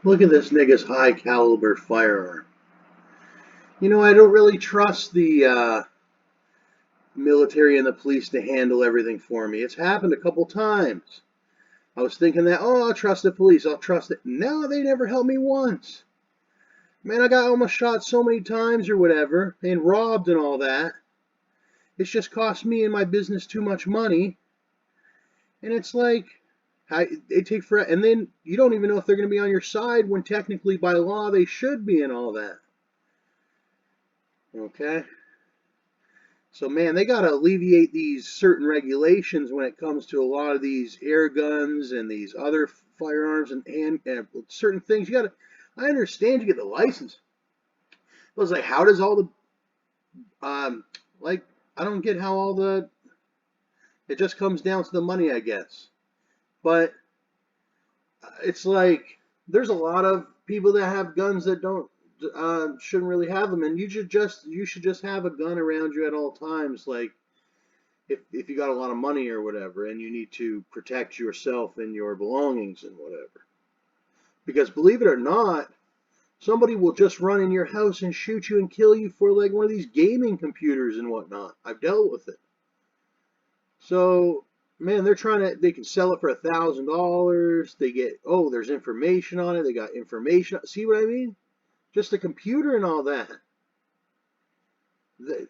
Look at this nigga's high caliber firearm. I don't really trust the military and the police to handle everything for me. It's happened a couple times. I was thinking that, oh, I'll trust the police, I'll trust it. No, they never helped me once. Man, I got almost shot so many times or whatever, and robbed and all that. It's just cost me and my business too much money. And it's like, they take forever. And then you don't even know if they're going to be on your side when technically by law they should be and all that. Okay? So, man, they got to alleviate these certain regulations when it comes to a lot of these air guns and these other firearms and certain things. I understand you get the license. But it's like, how does all like, I don't get how it just comes down to the money, I guess. But it's like, there's a lot of people that have guns that don't, shouldn't really have them. And you should just have a gun around you at all times. Like, if you got a lot of money or whatever and you need to protect yourself and your belongings and whatever. Because believe it or not, somebody will just run in your house and shoot you and kill you for like one of these gaming computers and whatnot. I've dealt with it. So, man, they can sell it for $1,000. They get, oh, there's information on it. They got information. See what I mean? Just a computer and all that.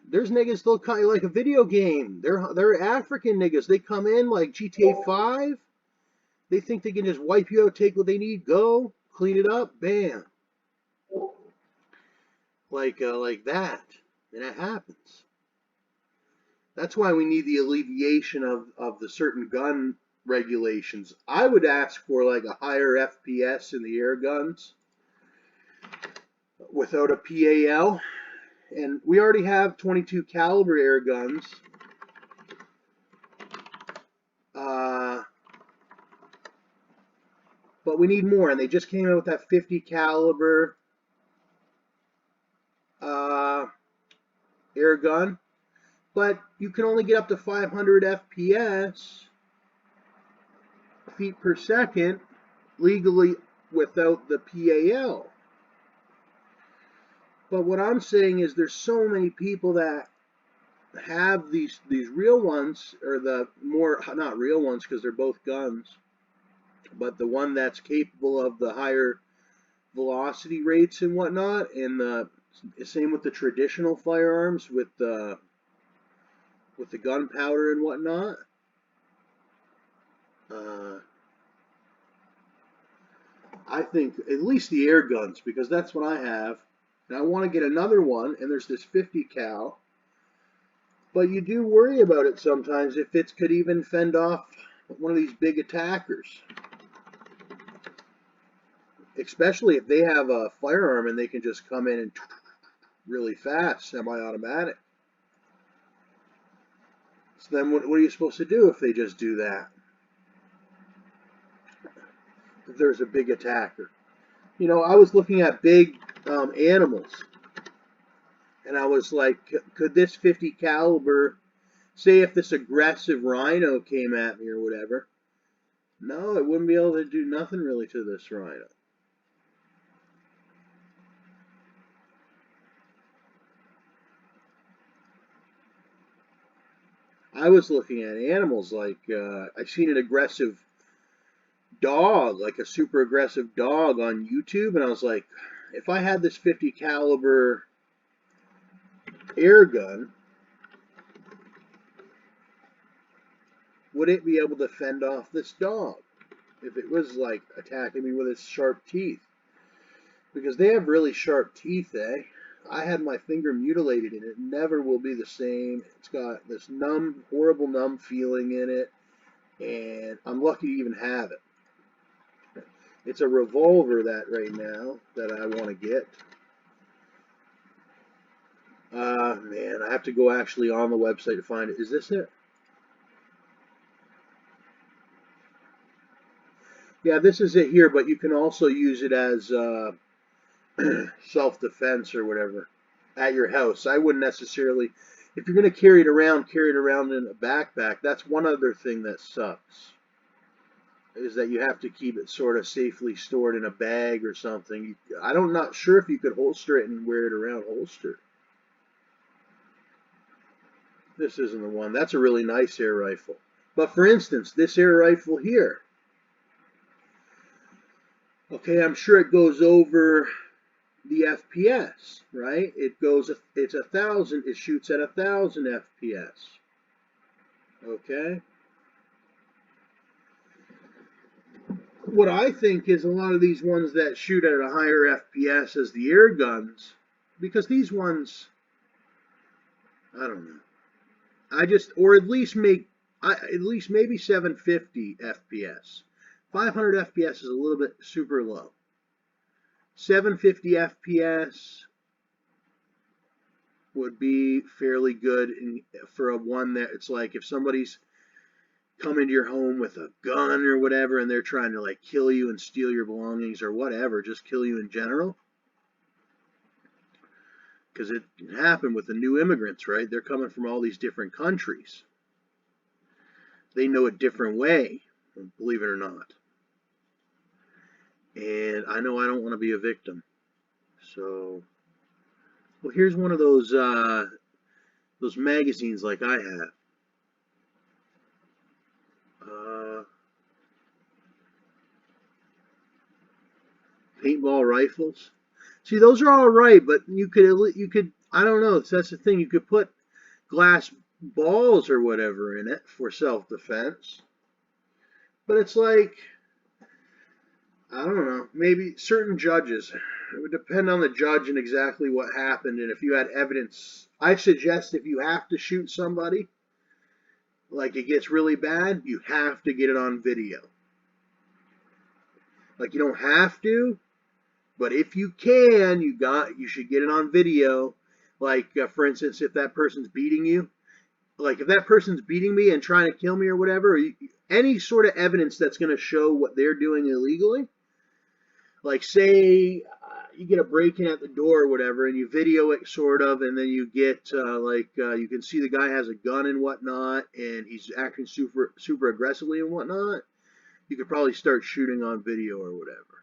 There's niggas still kind of like a video game. They're African niggas. They come in like GTA 5. They think they can just wipe you out, take what they need, go, clean it up, bam, like that, and it happens. That's why we need the alleviation of the certain gun regulations. I would ask for like a higher FPS in the air guns without a PAL. And we already have 22 caliber air guns. Uh, but we need more, and they just came out with that 50 caliber air gun. But you can only get up to 500 FPS, feet per second, legally without the PAL. But what I'm saying is there's so many people that have these real ones, or the more, not real ones because they're both guns, but the one that's capable of the higher velocity rates and whatnot, and the same with the traditional firearms with the gunpowder and whatnot. Uh, I think at least the air guns, because that's what I have, and I want to get another one. And there's this 50 cal, but you do worry about it sometimes if it could even fend off one of these big attackers, especially if they have a firearm and they can just come in and really fast, semi-automatic. So then what are you supposed to do if they just do that? If there's a big attacker. I was looking at big animals, and I was like, could this 50 caliber, say if this aggressive rhino came at me or whatever, no, it wouldn't be able to do nothing really to this rhino. I was looking at animals like I've seen an aggressive dog, like a super aggressive dog on YouTube, and I was like, if I had this 50 caliber air gun, would it be able to fend off this dog if it was like attacking me with its sharp teeth? Because they have really sharp teeth, eh? I had my finger mutilated and it never will be the same. It's got this numb, horrible numb feeling in it, and I'm lucky to even have it. It's a revolver that right now that I want to get. Man, I have to go actually on the website to find it. Is this it? Yeah, this is it here, but you can also use it as self-defense or whatever at your house. I wouldn't necessarily, if you're going to carry it around in a backpack. That's one other thing that sucks. is that you have to keep it sort of safely stored in a bag or something. I'm not sure if you could holster it and wear it around holster. This isn't the one. That's a really nice air rifle. But for instance, this air rifle here, okay, I'm sure it goes over the FPS, right? It's 1,000, it shoots at 1,000 FPS. Okay? What I think is a lot of these ones that shoot at a higher FPS as the air guns, because these ones, I don't know. Or at least at least maybe 750 FPS. 500 FPS is a little bit super low. 750 FPS would be fairly good for a one that it's like if somebody's come into your home with a gun or whatever and they're trying to like kill you and steal your belongings or whatever, just kill you in general. Because it can happen with the new immigrants, right? They're coming from all these different countries. They know a different way, believe it or not. And I know I don't want to be a victim. So, well, here's one of those magazines like I have. Paintball rifles. See, those are all right, but you could I don't know. That's the thing. You could put glass balls or whatever in it for self-defense. But it's like I don't know. Maybe certain judges. It would depend on the judge and exactly what happened, and if you had evidence. I suggest if you have to shoot somebody, like it gets really bad, you have to get it on video. Like you don't have to, but if you can, you should get it on video. Like for instance, if that person's beating you, like if that person's beating me and trying to kill me or whatever, or any sort of evidence that's going to show what they're doing illegally. Like say you get a break-in at the door or whatever, and you video it sort of, and then you get you can see the guy has a gun and whatnot, and he's acting super aggressively and whatnot. You could probably start shooting on video or whatever.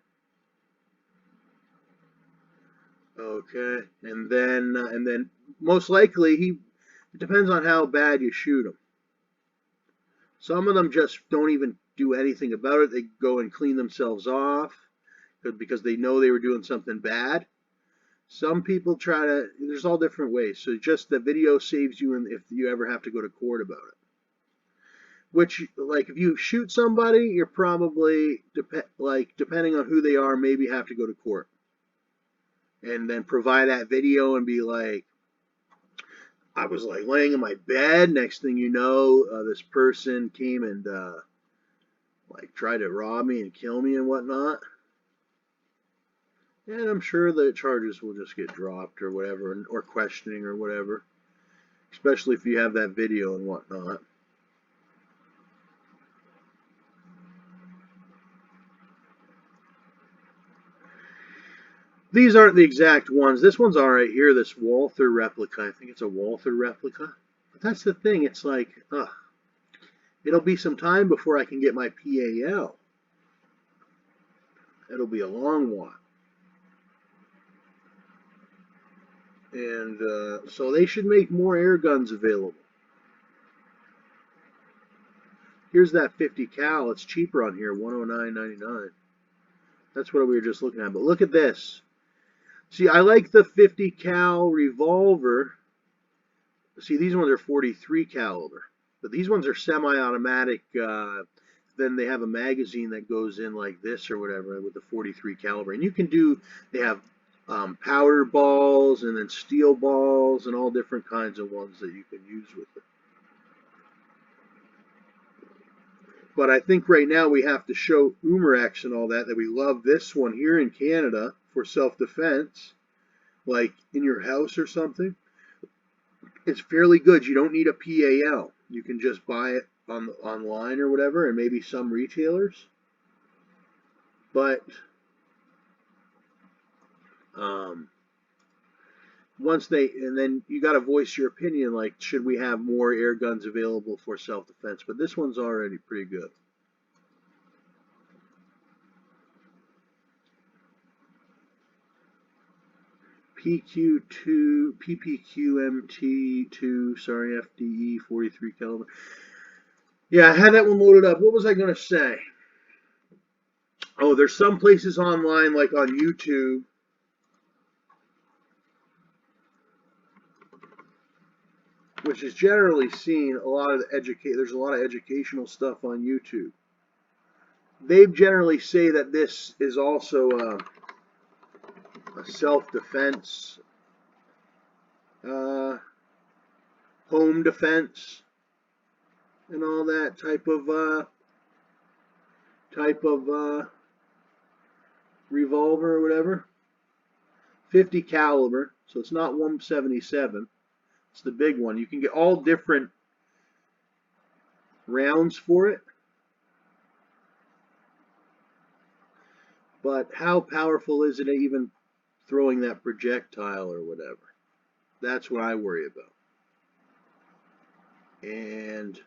Okay, and then most likely it depends on how bad you shoot them. Some of them just don't even do anything about it. They go and clean themselves off because they know they were doing something bad. Some people there's all different ways. So just the video saves you if you ever have to go to court about it. Which, like, if you shoot somebody, you're probably, depending on who they are, maybe have to go to court. And then provide that video and be like, I was like laying in my bed. Next thing you know, this person came and tried to rob me and kill me and whatnot. And I'm sure the charges will just get dropped or whatever, or questioning or whatever. Especially if you have that video and whatnot. These aren't the exact ones. This one's all right here, this Walther replica. I think it's a Walther replica. But that's the thing. It's like, it'll be some time before I can get my PAL. It'll be a long while. And so they should make more air guns available. Here's that 50 cal. It's cheaper on here, $109.99. That's what we were just looking at. But look at this. See, I like the 50 cal revolver. See, these ones are 43 caliber. But these ones are semi-automatic. Then they have a magazine that goes in like this or whatever with the 43 caliber. And you can they have powder balls and then steel balls and all different kinds of ones that you can use with it. But I think right now we have to show Umarex and all that we love this one here in Canada for self-defense, like in your house or something. It's fairly good. You don't need a PAL. You can just buy it online or whatever, and maybe some retailers. But and then you got to voice your opinion, like, should we have more air guns available for self-defense? But this one's already pretty good. PQ2, PPQMT2, sorry, FDE 43 caliber. Yeah, I had that one loaded up. What was I going to say? Oh, there's some places online, like on YouTube, which is generally seen a lot of there's a lot of educational stuff on YouTube. They generally say that this is also a self-defense, home defense, and all that type of revolver or whatever. 50 caliber, so it's not 177. It's the big one. You can get all different rounds for it. But how powerful is it even throwing that projectile or whatever? That's what I worry about. And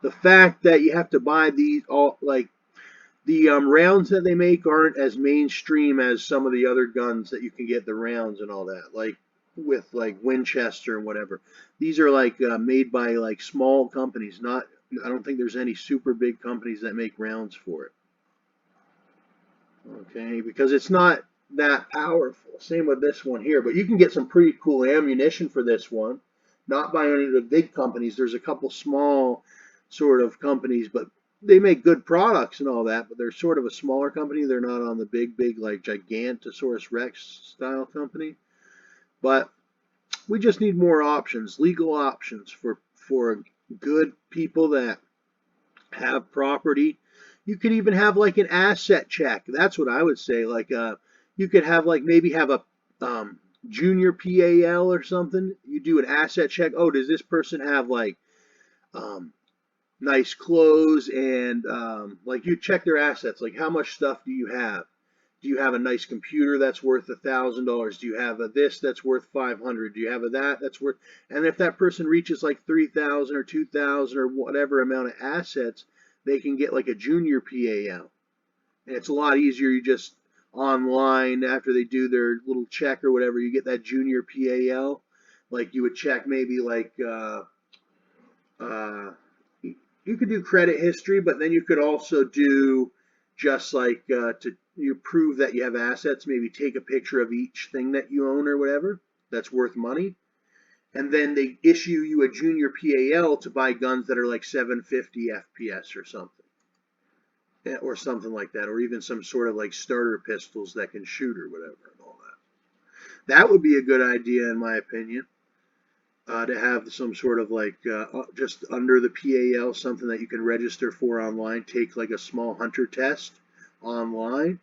the fact that you have to buy these all, like the rounds that they make aren't as mainstream as some of the other guns that you can get the rounds and all that, like with like Winchester and whatever. These are like made by like small companies. Not, I don't think there's any super big companies that make rounds for it. Okay, because it's not that powerful. Same with this one here, but you can get some pretty cool ammunition for this one. Not by any of the big companies. There's a couple small sort of companies, but they make good products and all that, but they're sort of a smaller company. They're not on the big like Gigantosaurus Rex style company. But we just need more options, legal options for good people that have property. You could even have like an asset check. That's what I would say. Like you could have like maybe have a junior PAL or something. You do an asset check. Oh, does this person have like nice clothes and like you check their assets. Like how much stuff do you have? Do you have a nice computer that's worth $1,000? Do you have a this that's worth $500? Do you have a that that's worth? And if that person reaches like 3,000 or 2,000 or whatever amount of assets, they can get like a junior PAL. And it's a lot easier. You just online after they do their little check or whatever, you get that junior PAL. Like you would check maybe like you could do credit history, but then you could also do just like to you prove that you have assets. Maybe take a picture of each thing that you own or whatever that's worth money, and then they issue you a junior PAL to buy guns that are like 750 FPS or something like that, or even some sort of like starter pistols that can shoot or whatever and all that. That would be a good idea in my opinion. To have some sort of like just under the PAL, something that you can register for online, take like a small hunter test online,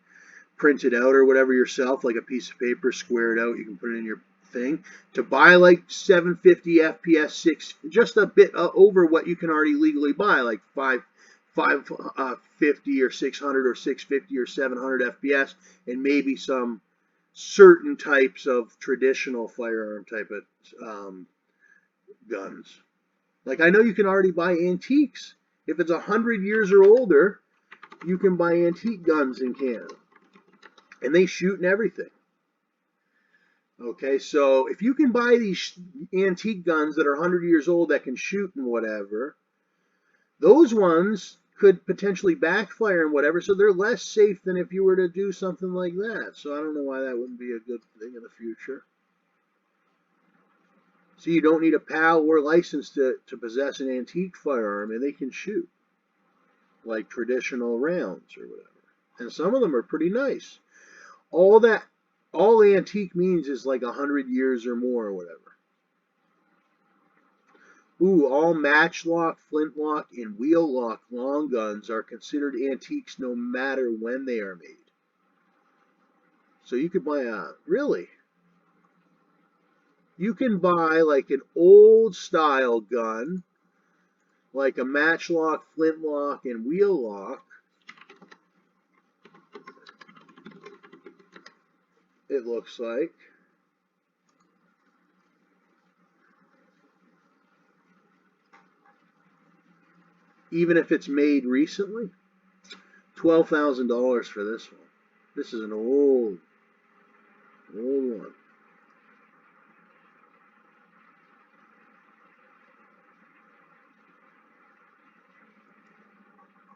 print it out or whatever yourself, like a piece of paper, square it out, you can put it in your thing, to buy like 750 FPS, just a bit over what you can already legally buy, like 550 or 600 or 650 or 700 FPS, and maybe some certain types of traditional firearm type of guns. Like I know you can already buy antiques. If it's 100 years or older, you can buy antique guns in Canada. And they shoot and everything. Okay, so if you can buy these antique guns that are 100 years old that can shoot and whatever, those ones could potentially backfire and whatever, so they're less safe than if you were to do something like that. So I don't know why that wouldn't be a good thing in the future. So you don't need a PAL or license to possess an antique firearm, and they can shoot like traditional rounds or whatever. And some of them are pretty nice. All antique means is like 100 years or more or whatever. Ooh, all matchlock, flintlock, and wheel lock long guns are considered antiques no matter when they are made. So you could buy really? You can buy like an old style gun, like a matchlock, flintlock, and wheel lock. It looks like. Even if it's made recently. $12,000 for this one. This is an old Old one.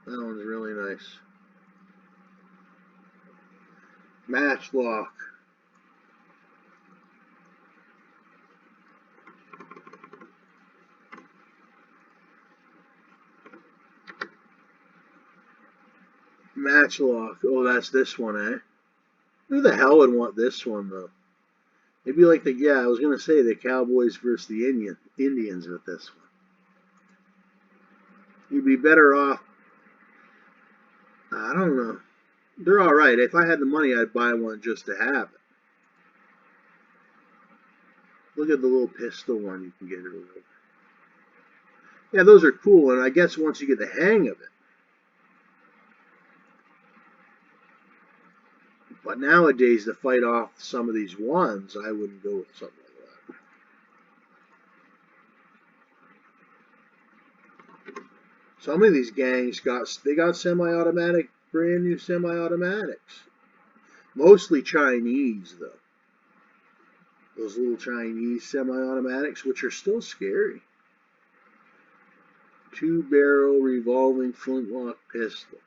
That one's really nice. Matchlock. Matchlock. Oh, that's this one, eh? Who the hell would want this one, though? Maybe like the, yeah, I was going to say the Cowboys versus the Indians with this one. You'd be better off. I don't know. They're all right. If I had the money, I'd buy one just to have it. Look at the little pistol one you can get it with. Yeah, those are cool, and I guess once you get the hang of it. But nowadays, to fight off some of these ones, I wouldn't go with something like that. Some of these gangs got semi-automatic, brand new semi-automatics. Mostly Chinese, though. Those little Chinese semi-automatics, which are still scary. 2-barrel revolving flintlock pistol.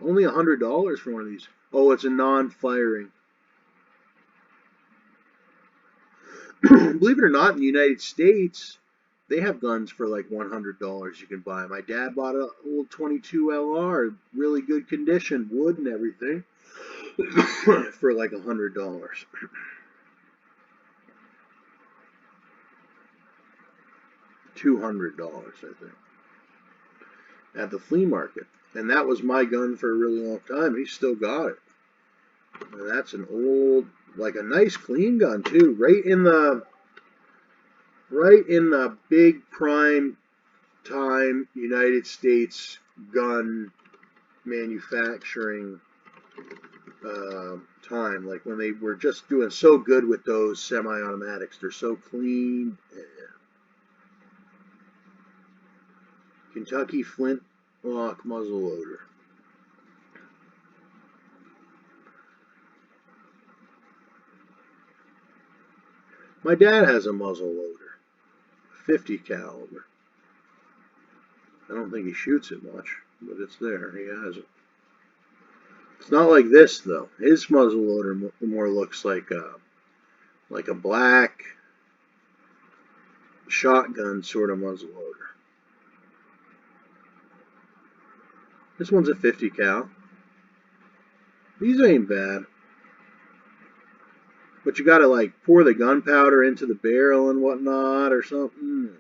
Only $100 for one of these. Oh, it's a non-firing. Believe it or not, in the United States, they have guns for like $100 you can buy. My dad bought a old 22 LR, really good condition, wood and everything, for like $100. $200, I think, at the flea market. And that was my gun for a really long time. He still got it. And that's an old, like a nice clean gun too, right in the big prime time United States gun manufacturing time, like when they were just doing so good with those semi-automatics. They're so clean. Kentucky flintlock muzzleloader. My dad has a muzzleloader, 50 caliber. I don't think he shoots it much, but it's there. He has it. It's not like this though. His muzzleloader more looks like a black shotgun sort of muzzleloader. This one's a 50 cal. These ain't bad. But you gotta like pour the gunpowder into the barrel and whatnot or something.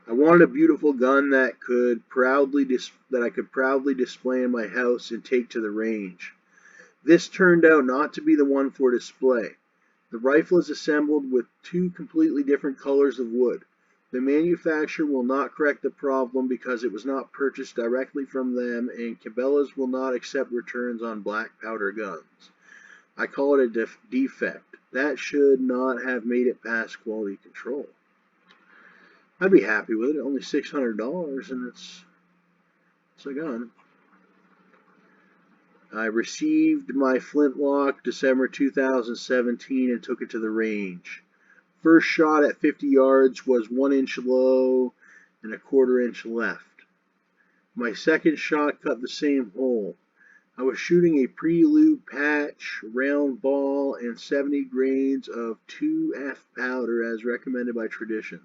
I wanted a beautiful gun that I could proudly display in my house and take to the range. This turned out not to be the one for display. The rifle is assembled with two completely different colors of wood. The manufacturer will not correct the problem because it was not purchased directly from them, and Cabela's will not accept returns on black powder guns. I call it a defect. That should not have made it past quality control. I'd be happy with it. Only $600, and it's a gun. I received my flintlock December 2017 and took it to the range. First shot at 50 yards was 1 inch low and a 1/4 inch left. My second shot cut the same hole. I was shooting a prelude patch, round ball, and 70 grains of 2F powder as recommended by traditions.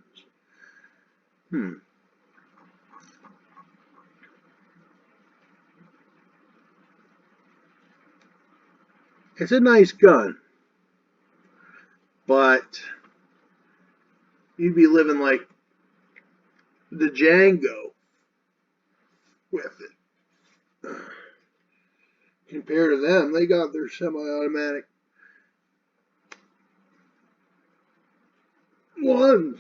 It's a nice gun, but you'd be living like the Django with it. Compared to them, they got their semi-automatic ones.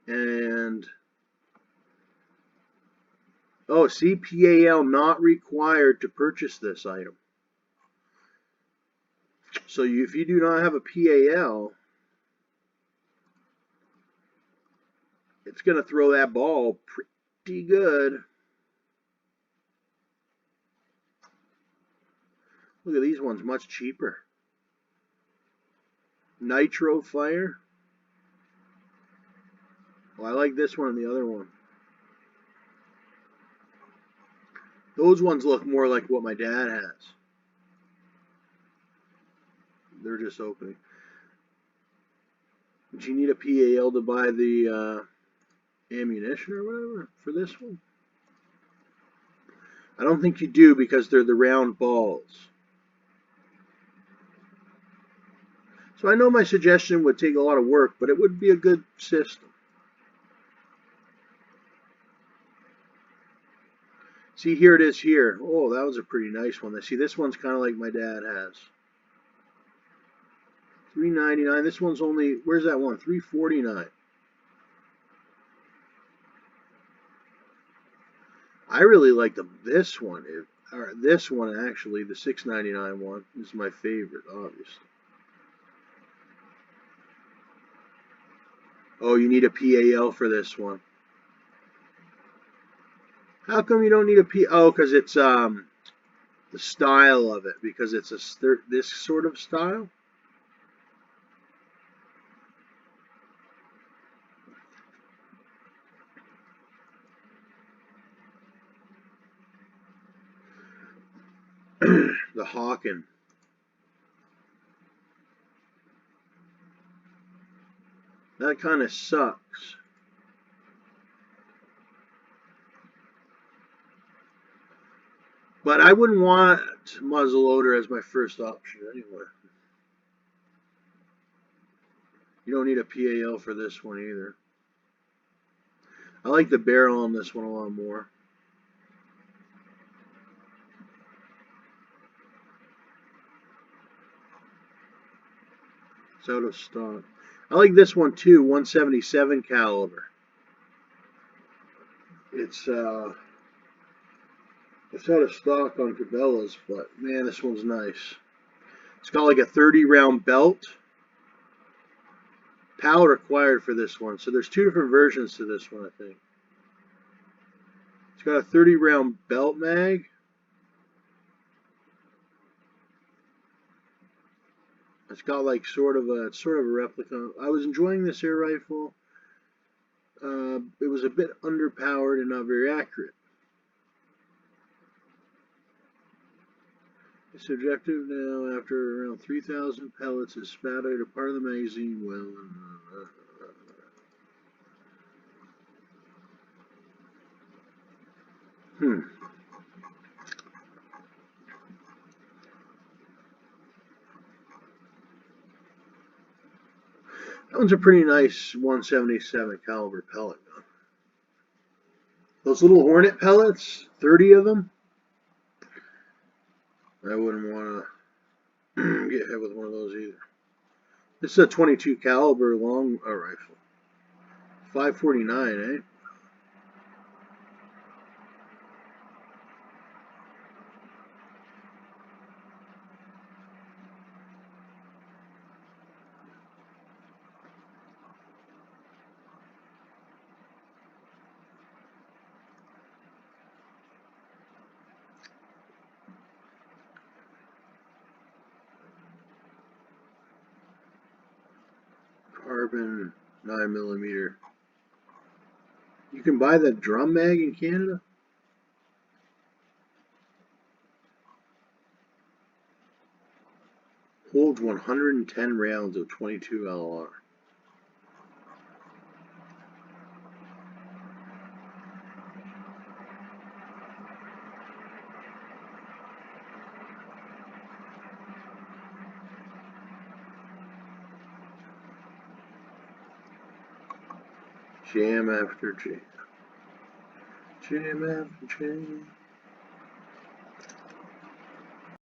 And oh, see, PAL not required to purchase this item. So if you do not have a PAL, it's going to throw that ball pretty good. Look at these ones, much cheaper. Nitro Fire. Well, I like this one and the other one. Those ones look more like what my dad has. They're just opening. Do you need a PAL to buy the ammunition or whatever for this one? I don't think you do because they're the round balls. So I know my suggestion would take a lot of work, but it would be a good system. See, here it is here. Oh, that was a pretty nice one. See, this one's kind of like my dad has. $3.99. This one's only, where's that one? $3.49. I really like this one. This one actually, the $6.99 one is my favorite, obviously. Oh, you need a PAL for this one. How come you don't need a P? Oh, because it's the style of it. Because it's this sort of style. The Hawken. That kind of sucks. But I wouldn't want muzzleloader as my first option anyway. You don't need a PAL for this one either. I like the barrel on this one a lot more. It's out of stock. I like this one too, 177 caliber. It's out of stock on Cabela's, but man, this one's nice. It's got like a 30 round belt. PAL required for this one. So there's two different versions to this one, I think. It's got a 30 round belt mag. It's got like sort of a replica. I was enjoying this air rifle. It was a bit underpowered and not very accurate. Its objective now, after around 3,000 pellets, is spat out a part of the magazine well. That one's a pretty nice 177 caliber pellet gun. Those little Hornet pellets, 30 of them. I wouldn't want to get hit with one of those either. This is a 22 caliber long rifle. $5.49, eh? Carbon 9mm. You can buy the drum mag in Canada? Holds 110 rounds of 22 LR. Jam after jam. Jam after jam.